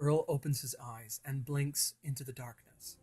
Earl opens his eyes and blinks into the darkness.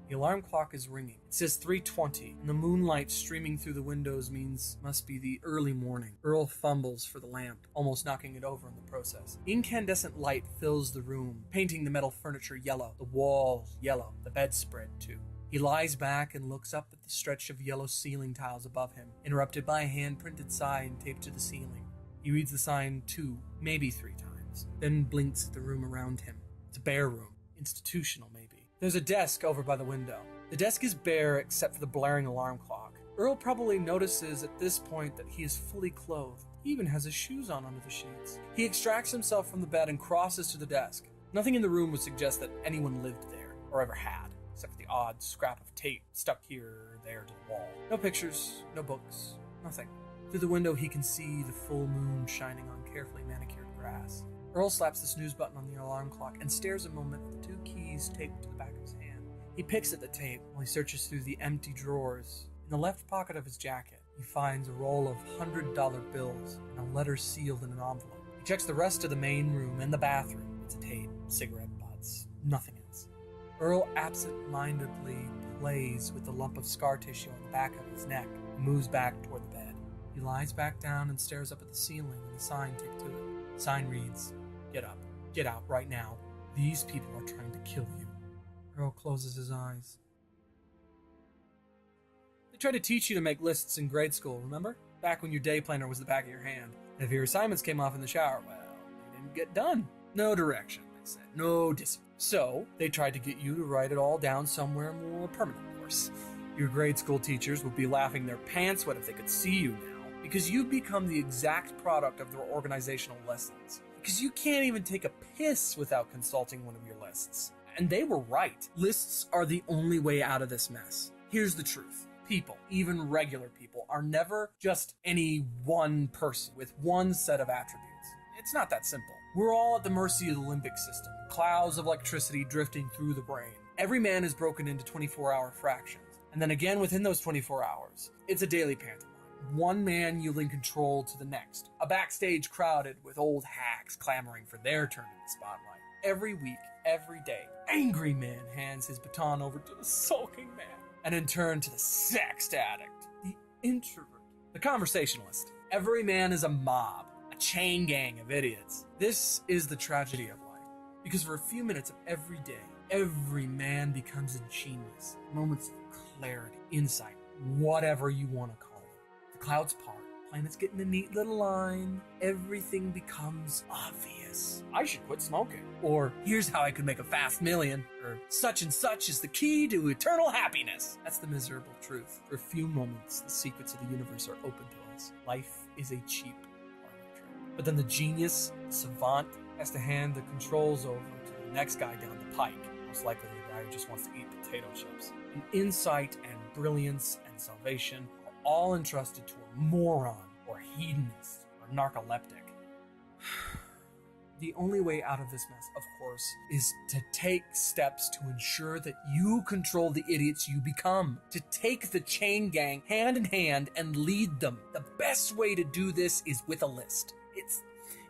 The alarm clock is ringing. It says 3:20, and the moonlight streaming through the windows means must be the early morning. Earl fumbles for the lamp, almost knocking it over in the process. Incandescent light fills the room, painting the metal furniture yellow, the walls yellow, the bedspread too. He lies back and looks up at the stretch of yellow ceiling tiles above him, interrupted by a hand-printed sign taped to the ceiling. He reads the sign 2, maybe 3 times, then blinks at the room around him. It's a bare room, institutional maybe. There's a desk over by the window. The desk is bare except for the blaring alarm clock. Earl probably notices at this point that he is fully clothed. He even has his shoes on under the sheets. He extracts himself from the bed and crosses to the desk. Nothing in the room would suggest that anyone lived there, or ever had, except for the odd scrap of tape stuck here or there to the wall. No pictures, no books, nothing. Through the window he can see the full moon shining on carefully manicured grass. Earl slaps the snooze button on the alarm clock and stares a moment at the 2 keys taped to the back of his hand. He picks at the tape while he searches through the empty drawers. In the left pocket of his jacket, he finds a roll of $100 bills and a letter sealed in an envelope. He checks the rest of the main room and the bathroom. It's a tape, cigarette butts, nothing else. Earl absent-mindedly plays with the lump of scar tissue on the back of his neck and moves back toward the bed. He lies back down and stares up at the ceiling and the sign taped to it. The sign reads, "Get up. Get out right now. These people are trying to kill you." Earl closes his eyes. They tried to teach you to make lists in grade school, remember? Back when your day planner was the back of your hand. And if your assignments came off in the shower, well, they didn't get done. No direction, they said. No discipline. So, they tried to get you to write it all down somewhere more permanent, of course. Your grade school teachers would be laughing their pants wet if they could see you now, because you've become the exact product of their organizational lessons. Because you can't even take a piss without consulting one of your lists. And they were right. Lists are the only way out of this mess. Here's the truth. People, even regular people, are never just any one person with one set of attributes. It's not that simple. We're all at the mercy of the limbic system, clouds of electricity drifting through the brain. Every man is broken into 24-hour fractions, and then again within those 24 hours. It's a daily pantomime. One man yielding control to the next. A backstage crowded with old hacks clamoring for their turn in the spotlight. Every week, every day, angry man hands his baton over to the sulking man, and in turn to the sex addict, the introvert, the conversationalist. Every man is a mob, a chain gang of idiots. This is the tragedy of life, because for a few minutes of every day, every man becomes a genius. Moments of clarity, insight, whatever you want to call it. The clouds part, planets get in a neat little line, everything becomes obvious. I should quit smoking. Or, here's how I could make a fast million. Or, such and such is the key to eternal happiness. That's the miserable truth. For a few moments, the secrets of the universe are open to us. Life is a cheap parlor trick. But then the genius, the savant, has to hand the controls over to the next guy down the pike. Most likely the guy who just wants to eat potato chips. And insight and brilliance and salvation are all entrusted to a moron or hedonist or narcoleptic. The only way out of this mess, of course, is to take steps to ensure that you control the idiots you become. To take the chain gang hand in hand and lead them. The best way to do this is with a list.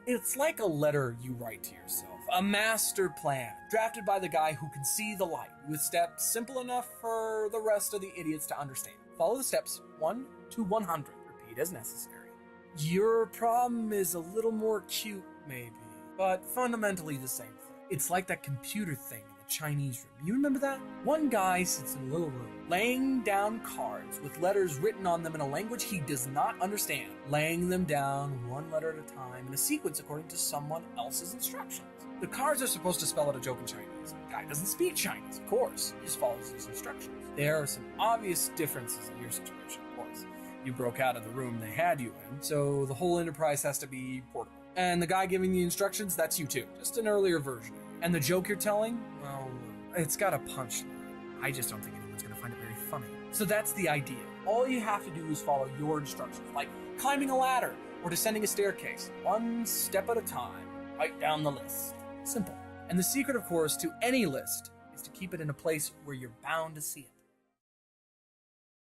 It's like a letter you write to yourself. A master plan, drafted by the guy who can see the light, with steps simple enough for the rest of the idiots to understand. Follow the steps 1 to 100. Repeat as necessary. Your problem is a little more cute, maybe, but fundamentally the same thing. It's like that computer thing in the Chinese room. You remember that? One guy sits in a little room, laying down cards with letters written on them in a language he does not understand, laying them down one letter at a time in a sequence according to someone else's instructions. The cards are supposed to spell out a joke in Chinese. The guy doesn't speak Chinese, of course. He just follows his instructions. There are some obvious differences in your situation, of course. You broke out of the room they had you in, so the whole enterprise has to be portable. And the guy giving the instructions, that's you too. Just an earlier version. And the joke you're telling, well, it's got a punchline. I just don't think anyone's going to find it very funny. So that's the idea. All you have to do is follow your instructions, like climbing a ladder or descending a staircase. One step at a time. Write down the list. Simple. And the secret, of course, to any list is to keep it in a place where you're bound to see it.